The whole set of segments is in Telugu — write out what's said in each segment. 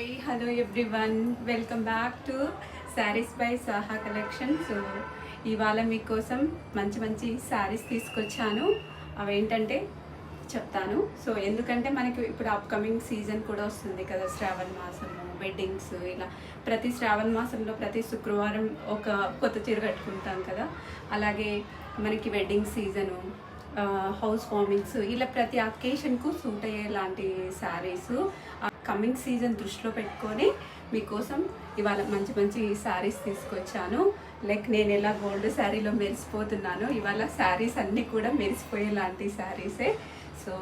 Hi hello everyone, welcome back to saris by Saha collection. So ఇవాళ మీకోసం మంచి మంచి శారీస్ తీసుకొచ్చాను. అవేంటంటే చెప్తాను. సో ఎందుకంటే మనకి ఇప్పుడు అప్కమింగ్ సీజన్ కూడా వస్తుంది కదా, శ్రావణ మాసము, వెడ్డింగ్స్. ఇలా ప్రతి శ్రావణ మాసంలో ప్రతి శుక్రవారం ఒక కొత్త చీర కట్టుకుంటాం కదా, అలాగే మనకి వెడ్డింగ్ సీజను, హౌస్ వార్మింగ్స్, ఇలా ప్రతి అకేషన్కు సూట్ అయ్యేలాంటి శారీస్ కమింగ్ సీజన్ దృష్టిలో పెట్టుకొని మీకోసం ఇవాళ మంచి మంచి శారీస్ తీసుకొచ్చాను. లైక్ నేను ఎలా గోల్డ్ శారీలో మెరిసిపోతున్నాను, ఇవాళ శారీస్ అన్నీ కూడా మెరిసిపోయేలాంటి శారీసే. సో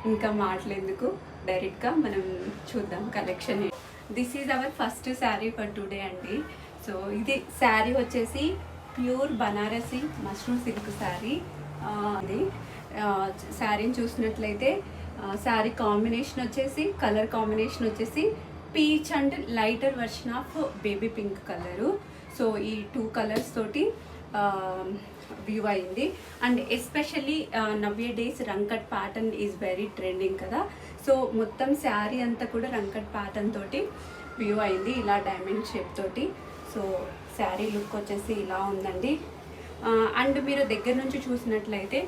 ఇంకా మాటలేందుకు, డైరెక్ట్గా మనం చూద్దాం collection. This is our first sari for today అండి. సో ఇది శారీ వచ్చేసి pure Banarasi mushroom silk sari. అది శారీని చూసినట్లయితే శారీ కాంబినేషన్ వచ్చేసి, కలర్ కాంబినేషన్ వచ్చేసి peach and lighter version of baby pink colour. So ఈ టూ కలర్స్ తోటి వ్యూ అయింది. అండ్ ఎస్పెషల్లీ నవ్వే days రంకట్ pattern is very trending కదా. సో మొత్తం శారీ అంతా కూడా రంకట్ ప్యాటర్న్ తోటి వ్యూ అయింది, ఇలా డైమండ్ షేప్ తోటి. సో శారీ లుక్ వచ్చేసి ఇలా ఉందండి. అండ్ మీరు దగ్గర నుంచి చూసినట్లయితే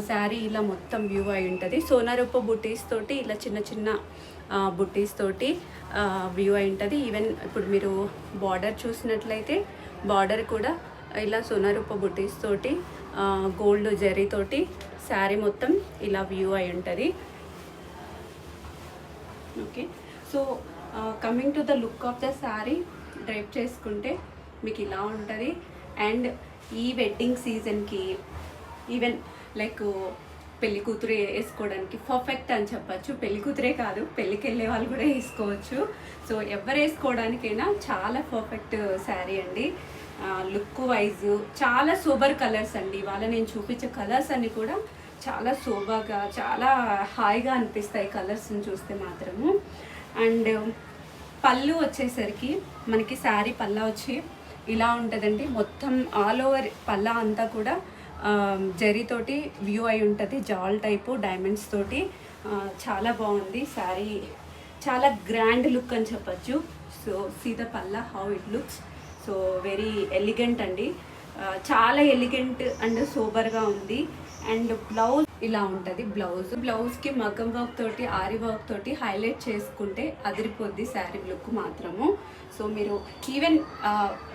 శారీ ఇలా మొత్తం వ్యూ అయి ఉంటుంది. సోనారూప బుటీస్ తోటి, ఇలా చిన్న చిన్న బుటీస్ తోటి వ్యూ అయి ఉంటుంది. ఈవెన్ ఇప్పుడు మీరు బార్డర్ చూసినట్లయితే బార్డర్ కూడా ఇలా సోనారూప బుటీస్ తోటి, గోల్డ్ జరీ తోటి శారీ మొత్తం ఇలా వ్యూ అయి ఉంటుంది. Okay, so coming to the look of the sari, డ్రైప్ చేసుకుంటే మీకు ఇలా ఉంటుంది. అండ్ ఈ వెడ్డింగ్ సీజన్కి, ఈవెన్ లైక్ పెళ్లి కూతురు వేసుకోవడానికి పర్ఫెక్ట్ అని చెప్పచ్చు. పెళ్లి కూతురే కాదు, పెళ్ళికి వెళ్ళే వాళ్ళు కూడా వేసుకోవచ్చు. సో ఎవరు వేసుకోవడానికైనా చాలా పర్ఫెక్ట్ శారీ అండి. లుక్ వైజ్ చాలా సూపర్ కలర్స్ అండి. ఇవాళ నేను చూపించే కలర్స్ అన్నీ కూడా చాలా సోబాగా, చాలా హాయిగా అనిపిస్తాయి కలర్స్ని చూస్తే మాత్రము. అండ్ పళ్ళు వచ్చేసరికి మనకి శారీ పళ్ళ వచ్చి ఇలా ఉంటుందండి. మొత్తం ఆల్ ఓవర్ పళ్ళ అంతా కూడా జరీతోటి వ్యూ అయి ఉంటుంది, జాల్ టైపు డైమండ్స్ తోటి. చాలా బాగుంది శారీ, చాలా గ్రాండ్ లుక్ అని చెప్పచ్చు. So see the pallu how it looks. So very elegant అండి, చాలా ఎలిగెంట్ అండ్ సూపర్గా ఉంది. అండ్ బ్లౌజ్ ఇలా ఉంటుంది. బ్లౌజ్కి మగ్గం వర్క్ తోటి, ఆరి వర్క్ తోటి హైలైట్ చేసుకుంటే అదిరిపోద్ది శారీ లుక్ మాత్రము. సో మీరు ఈవెన్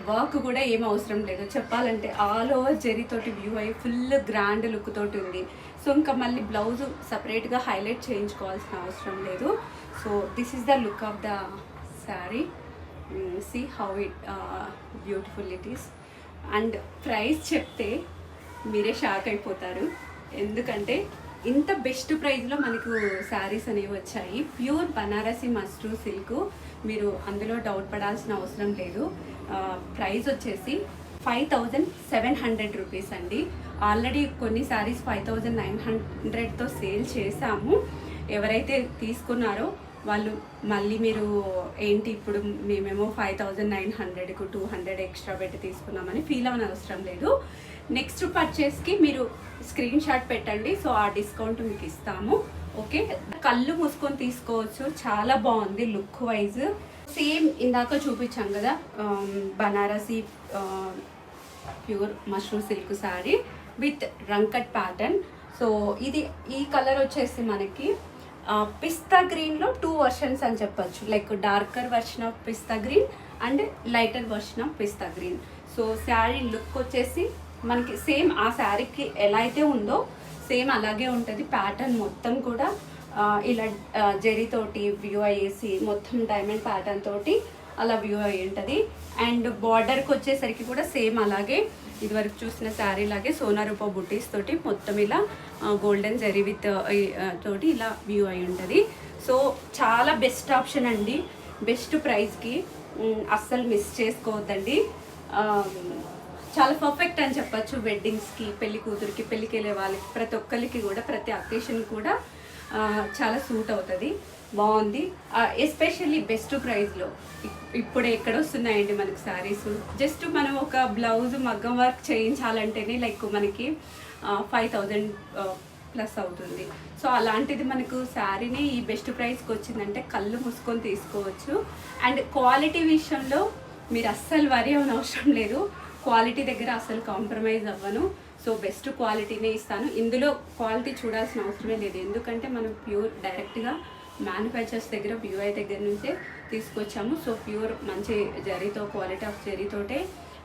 వర్క్ కూడా ఏం అవసరం లేదు చెప్పాలంటే, ఆల్ ఓవర్ జరీతోటి వ్యూ అయ్యి ఫుల్ గ్రాండ్ లుక్ తోటి ఉంది. సో ఇంకా మళ్ళీ బ్లౌజ్ సపరేట్గా హైలైట్ చేయించుకోవాల్సిన అవసరం లేదు. So this is the look of the sari. See how it beautiful it is. And price చెప్తే మీరే షాక్ అయిపోతారు, ఎందుకంటే ఇంత బెస్ట్ ప్రైస్లో మనకు శారీస్ అనేవి వచ్చాయి. ప్యూర్ బనారసి మష్రూమ్ సిల్క్, మీరు అందులో డౌట్ పడాల్సిన అవసరం లేదు. ప్రైస్ వచ్చేసి 5700 రూపీస్ అండి. ఆల్రెడీ కొన్ని శారీస్ 5900తో సేల్ చేశాము. ఎవరైతే తీసుకున్నారో వాళ్ళు మళ్ళీ మీరు ఏంటి ఇప్పుడు మేమేమో 5900కు 200 ఎక్స్ట్రా పెట్టి తీసుకున్నామని ఫీల్ అవ్వని అవసరం లేదు. నెక్స్ట్ పర్చేస్కి మీరు స్క్రీన్ షాట్ పెట్టండి, సో ఆ డిస్కౌంట్ మీకు ఇస్తాము. ఓకే, కళ్ళు మూసుకొని తీసుకోవచ్చు, చాలా బాగుంది లుక్ వైజ్. సేమ్ ఇందాక చూపించాం కదా Banarasi pure mushroom silk sari with రంకట్ pattern. So ఇది ఈ కలర్ వచ్చేసి మనకి పిస్తా గ్రీన్లో 2 వర్షన్స్ అని చెప్పచ్చు. Like darker version of pista green and lighter version of pista green. So sari look వచ్చేసి మనకి సేమ్ ఆ శారీకి ఎలా అయితే ఉందో సేమ్ అలాగే ఉంటుంది. ప్యాటర్న్ మొత్తం కూడా ఇలా జరీతోటి వ్యూ అయ్యేసి మొత్తం డైమండ్ ప్యాటర్న్ తోటి అలా వ్యూ అయ్యి ఉంటుంది. అండ్ బార్డర్కి వచ్చేసరికి కూడా సేమ్ అలాగే ఇదివరకు చూసిన శారీ లాగే సోనారూప బుటీస్ తోటి మొత్తం ఇలా గోల్డెన్ జరీ విత్ తోటి ఇలా వ్యూ అయి ఉంటుంది. సో చాలా బెస్ట్ ఆప్షన్ అండి, బెస్ట్ ప్రైస్కి అస్సలు మిస్ చేసుకోవద్దండి. చాలా పర్ఫెక్ట్ అని చెప్పచ్చు వెడ్డింగ్స్కి, పెళ్లి కూతురికి, పెళ్ళికి వెళ్ళే వాళ్ళకి, ప్రతి ఒక్కరికి కూడా, ప్రతి అకేషన్ కూడా చాలా సూట్ అవుతుంది. బాగుంది, ఎస్పెషల్లీ బెస్ట్ ప్రైస్లో. ఇప్పుడు ఎక్కడ వస్తున్నాయండి మనకి శారీస్? జస్ట్ మనం ఒక బ్లౌజ్ మగ్గం వర్క్ చేయించాలంటేనే లైక్ మనకి 5000 ప్లస్ అవుతుంది. సో అలాంటిది మనకు శారీని ఈ బెస్ట్ ప్రైస్కి వచ్చిందంటే కళ్ళు మూసుకొని తీసుకోవచ్చు. అండ్ క్వాలిటీ విషయంలో మీరు అస్సలు వరి అవ్వని అవసరం లేదు. క్వాలిటీ దగ్గర అస్సలు కాంప్రమైజ్ అవ్వను. సో బెస్ట్ క్వాలిటీనే ఇస్తాను. ఇందులో క్వాలిటీ చూడాల్సిన అవసరమే లేదు, ఎందుకంటే మనం ప్యూర్ డైరెక్ట్గా మ్యానుఫ్యాక్చర్స్ దగ్గర BOI దగ్గర నుంచే తీసుకొచ్చాము. సో ప్యూర్ మంచి జరీతో, క్వాలిటీ ఆఫ్ జరీతోటే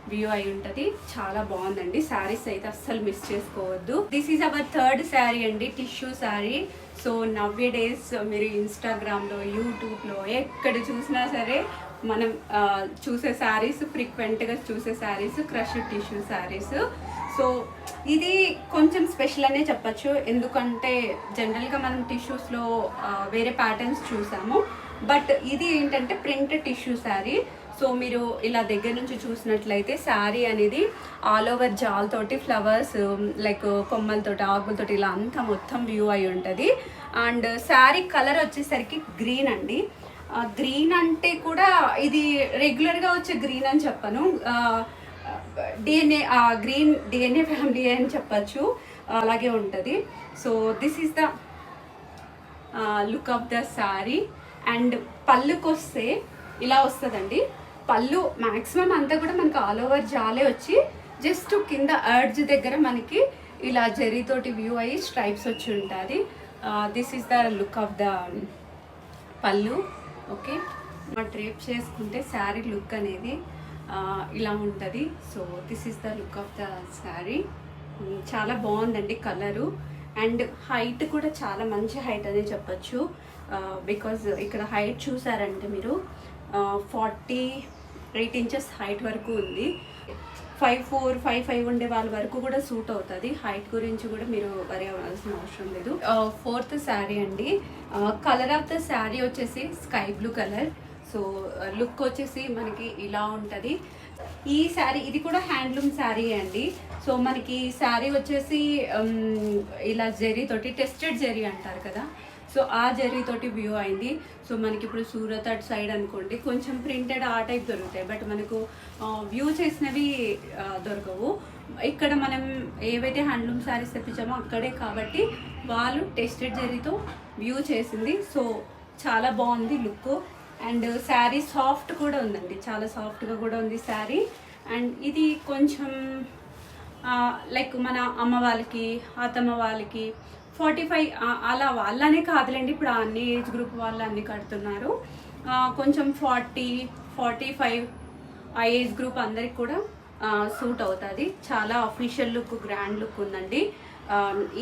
BOI ఉంటుంది. చాలా బాగుందండి. శారీస్ అయితే అస్సలు మిస్ చేసుకోవద్దు. This is our third sari అండి, టిష్యూ శారీ. సో నవ్వే డేస్ మీరు ఇన్స్టాగ్రామ్లో, యూట్యూబ్లో ఎక్కడ చూసినా సరే మనం చూసే శారీస్, ఫ్రీక్వెంట్గా చూసే saris crush tissue saris. So ఇది కొంచెం స్పెషల్ అనే చెప్పచ్చు, ఎందుకంటే జనరల్గా మనం టిష్యూస్లో వేరే ప్యాటర్న్స్ చూసాము, బట్ ఇది ఏంటంటే ప్రింట్ టిష్యూ శారీ. సో మీరు ఇలా దగ్గర నుంచి చూసినట్లయితే శారీ అనేది ఆల్ ఓవర్ జాల్ తోటి, ఫ్లవర్స్ లైక్ కొమ్మలతోటి, ఆకులతోటి ఇలా అంతా మొత్తం వ్యూ అయి ఉంటుంది. అండ్ శారీ కలర్ వచ్చేసరికి గ్రీన్ అండి. గ్రీన్ అంటే కూడా ఇది రెగ్యులర్గా వచ్చే గ్రీన్ అని చెప్పను, DNA గ్రీన్ DNA ఫ్యామిలీ అని చెప్పచ్చు, అలాగే ఉంటుంది. So this is the look of the saree. And పళ్ళుకి వస్తే ఇలా వస్తుందండి. పళ్ళు మ్యాక్సిమం అంతా కూడా మనకి ఆల్ ఓవర్ జాలే వచ్చి జస్ట్ కింద అర్జ్ దగ్గర మనకి ఇలా జరీతోటి వ్యూ అయ్యి స్ట్రైప్స్ వచ్చి ఉంటుంది. This is the look of the పళ్ళు. ఓకే, డ్రేప్ చేసుకుంటే శారీ లుక్ అనేది ఇలా ఉంటుంది. So this is the look of the sari. చాలా బాగుందండి కలరు. అండ్ హైట్ కూడా చాలా మంచి హైట్ అనే చెప్పచ్చు, బికాజ్ ఇక్కడ హైట్ చూసారంటే మీరు 48 ఇంచెస్ హైట్ వరకు ఉంది. 5'4", 5'5" ఉండే వాళ్ళ వరకు కూడా సూట్ అవుతుంది. హైట్ గురించి కూడా మీరు వరి అవ్వాల్సిన అవసరం లేదు. ఫోర్త్ శారీ అండి. కలర్ ఆఫ్ ద శారీ వచ్చేసి sky blue colour. So look వచ్చేసి మనకి ఇలా ఉంటుంది. ఈ శారీ ఇది కూడా హ్యాండ్లూమ్ శారీ అండి. సో మనకి శారీ వచ్చేసి ఇలా జరీతోటి, టెస్టెడ్ జరీ అంటారు కదా, సో ఆ జరీతోటి వ్యూ అయింది. సో మనకి ఇప్పుడు సూరత్ అటు సైడ్ అనుకోండి కొంచెం ప్రింటెడ్ ఆ టైప్ దొరుకుతాయి, బట్ మనకు వ్యూ చేసినవి దొరకవు. ఇక్కడ మనం ఏవైతే హ్యాండ్లూమ్ శారీస్ తెప్పించామో అక్కడే కాబట్టి వాళ్ళు టెస్టెడ్ జరీతో వ్యూ చేసింది. సో చాలా బాగుంది లుక్. అండ్ శారీ సాఫ్ట్ కూడా ఉందండి, చాలా సాఫ్ట్గా కూడా ఉంది శారీ. అండ్ ఇది కొంచెం లైక్ మన అమ్మ వాళ్ళకి, అత్తమ్మ వాళ్ళకి 45 అలా వాళ్ళనే కాదులేండి, ఇప్పుడు అన్ని ఏజ్ గ్రూప్ వాళ్ళు అన్ని కడుతున్నారు. కొంచెం 40, 45 ఆ ఏజ్ గ్రూప్ అందరికి కూడా సూట్ అవుతుంది. చాలా అఫీషియల్ లుక్, గ్రాండ్ లుక్ ఉందండి.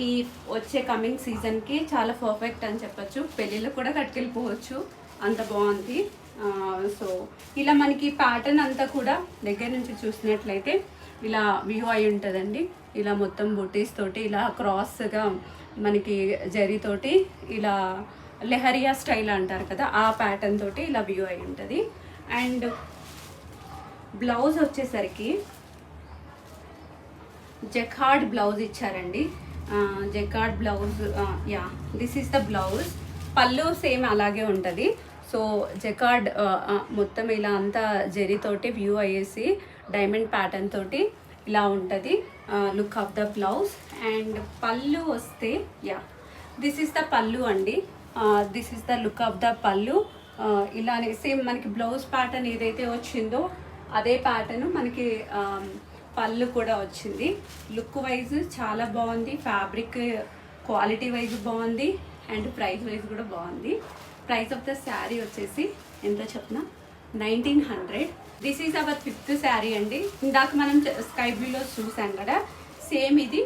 ఈ వచ్చే కమింగ్ సీజన్కి చాలా పర్ఫెక్ట్ అని చెప్పచ్చు. పెళ్ళిళ్ళకు కూడా కట్టుకెళ్ళిపోవచ్చు, అంత బాగుంది. సో ఇలా మనకి ప్యాటర్న్ అంతా కూడా దగ్గర నుంచి చూసినట్లయితే ఇలా వ్యూ అయి ఉంటుందండి. ఇలా మొత్తం బుటీస్ తోటి ఇలా క్రాస్గా మనకి జరీతోటి ఇలా లెహరియా స్టైల్ అంటారు కదా, ఆ ప్యాటర్న్ తోటి ఇలా వ్యూ అయి ఉంటుంది. అండ్ బ్లౌజ్ వచ్చేసరికి జకార్డ్ బ్లౌజ్ ఇచ్చారండి. Jacquard blouse, yeah this is the blouse. పళ్ళు సేమ్ అలాగే ఉంటుంది. సో జకార్డ్ మొత్తం ఇలా అంతా జరీతోటి వ్యూ అయ్యేసి డైమండ్ ప్యాటర్న్ తోటి ఇలా ఉంటుంది look of the blouse. And పళ్ళు వస్తే యా దిస్ ఈస్ ద పళ్ళు అండి. This is the look of the పళ్ళు. ఇలానే సేమ్ మనకి బ్లౌజ్ ప్యాటర్న్ ఏదైతే వచ్చిందో అదే ప్యాటర్న్ మనకి పళ్ళు కూడా వచ్చింది. లుక్ వైజ్ చాలా బాగుంది, ఫ్యాబ్రిక్ క్వాలిటీ వైజ్ బాగుంది, అండ్ ప్రైస్ వైజ్ కూడా బాగుంది. ప్రైస్ ఆఫ్ ద శారీ వచ్చేసి ఎంత చెప్పిన 1900. This is our 5th sari అండి. ఇందాక మనం స్కై బ్లూలో చూసాం కదా, సేమ్ ఇది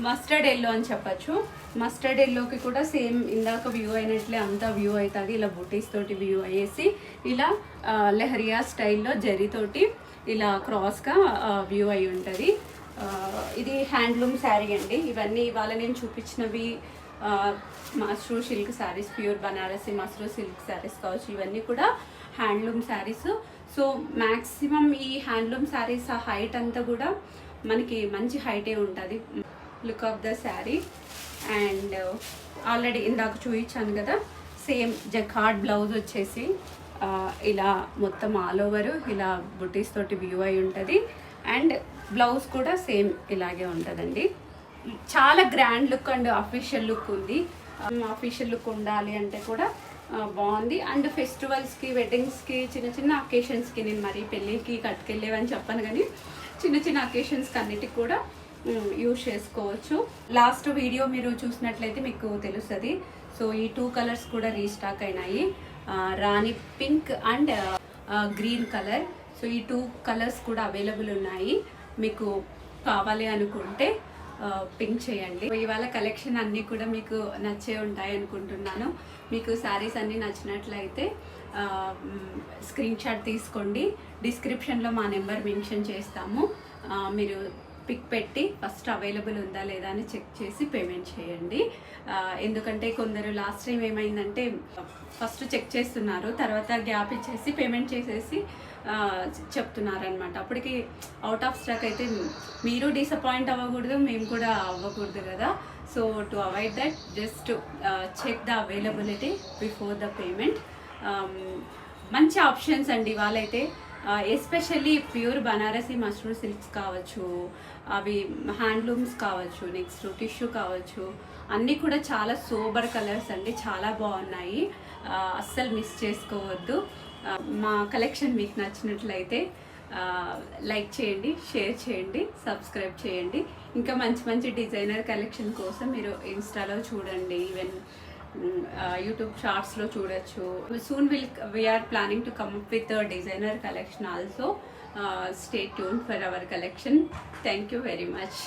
మస్టర్డ్ ఎల్లో అని చెప్పచ్చు. మస్టర్డ్ ఎల్లోకి కూడా సేమ్ ఇందాక వ్యూ అయినట్లే అంతా వ్యూ అవుతుంది. ఇలా బుటీస్ తోటి వ్యూ అయ్యేసి ఇలా లెహరియా స్టైల్లో జరీతోటి ఇలా క్రాస్గా వ్యూ అయి ఉంటుంది. ఇది హ్యాండ్లూమ్ శారీ అండి. ఇవన్నీ ఇవాళ నేను చూపించినవి Mashru silk sarees, pure Banarasi Mashru silk sarees కావచ్చు, ఇవన్నీ కూడా హ్యాండ్లూమ్ శారీస్. సో మ్యాక్సిమం ఈ హ్యాండ్లూమ్ శారీస్ ఆ హైట్ అంతా కూడా మనకి మంచి హైటే ఉంటుంది. Look of the saree. And already ఇందాక చూపించాను కదా, సేమ్ జకార్డ్ బ్లౌజ్ వచ్చేసి ఇలా మొత్తం ఆల్ ఓవర్ ఇలా బుటీస్ తోటి వ్యూ అయి ఉంటుంది. అండ్ బ్లౌజ్ కూడా సేమ్ ఇలాగే ఉంటుందండి. చాలా grand look and official look ఉంది. అఫీషియల్ లుక్ ఉండాలి అంటే కూడా బాగుంది. అండ్ ఫెస్టివల్స్కి, వెడ్డింగ్స్కి, చిన్న చిన్న అకేషన్స్కి, నేను మరీ పెళ్ళికి కట్టుకెళ్ళేవని చెప్పాను కానీ చిన్న చిన్న అకేషన్స్కి అన్నిటికి కూడా యూజ్ చేసుకోవచ్చు. లాస్ట్ వీడియో మీరు చూసినట్లయితే మీకు తెలుస్తుంది. సో ఈ 2 కలర్స్ కూడా రీస్టాక్ అయినాయి, Rani pink and green colour. So ఈ 2 కలర్స్ కూడా అవైలబుల్ ఉన్నాయి. మీకు కావాలి అనుకుంటే పింక్ చేయండి. ఇవాళ కలెక్షన్ అన్నీ కూడా మీకు నచ్చే ఉంటాయి అనుకుంటున్నాను. మీకు శారీస్ అన్నీ నచ్చినట్లయితే స్క్రీన్ షాట్ తీసుకోండి. డిస్క్రిప్షన్లో మా నెంబర్ మెన్షన్ చేస్తాము. మీరు పిక్ పెట్టి ఫస్ట్ అవైలబుల్ ఉందా లేదా అని చెక్ చేసి పేమెంట్ చేయండి. ఎందుకంటే కొందరు లాస్ట్ టైం ఏమైందంటే ఫస్ట్ చెక్ చేస్తున్నారు, తర్వాత గ్యాప్ ఇచ్చేసి పేమెంట్ చేసేసి చెప్తున్నారనమాట. అప్పటికి అవుట్ ఆఫ్ స్టాక్ అయితే మీరు డిసప్పాయింట్ అవ్వకూడదు, మేము కూడా అవ్వకూడదు కదా. So to avoid that just check the availability before the payment. మంచి ఆప్షన్స్ అండి వాళ్ళైతే. Especially pure Banarasi mushroom silks కావచ్చు, అవి హ్యాండ్లూమ్స్ కావచ్చు, నెక్స్ట్ టిష్యూ కావచ్చు, అన్నీ కూడా చాలా సోబర్ కలర్స్ అండి, చాలా బాగున్నాయి. అస్సలు మిస్ చేసుకోవద్దు. మా కలెక్షన్ మీకు నచ్చినట్లయితే లైక్ చేయండి, షేర్ చేయండి, సబ్స్క్రైబ్ చేయండి. ఇంకా మంచి మంచి డిజైనర్ కలెక్షన్ కోసం మీరు ఇన్స్టాలో చూడండి, ఈవెన్ యూట్యూబ్ షార్ట్స్లో చూడొచ్చు. Soon we are planning to come up with designer collection also. Stay tune for our collection. Thank you very much.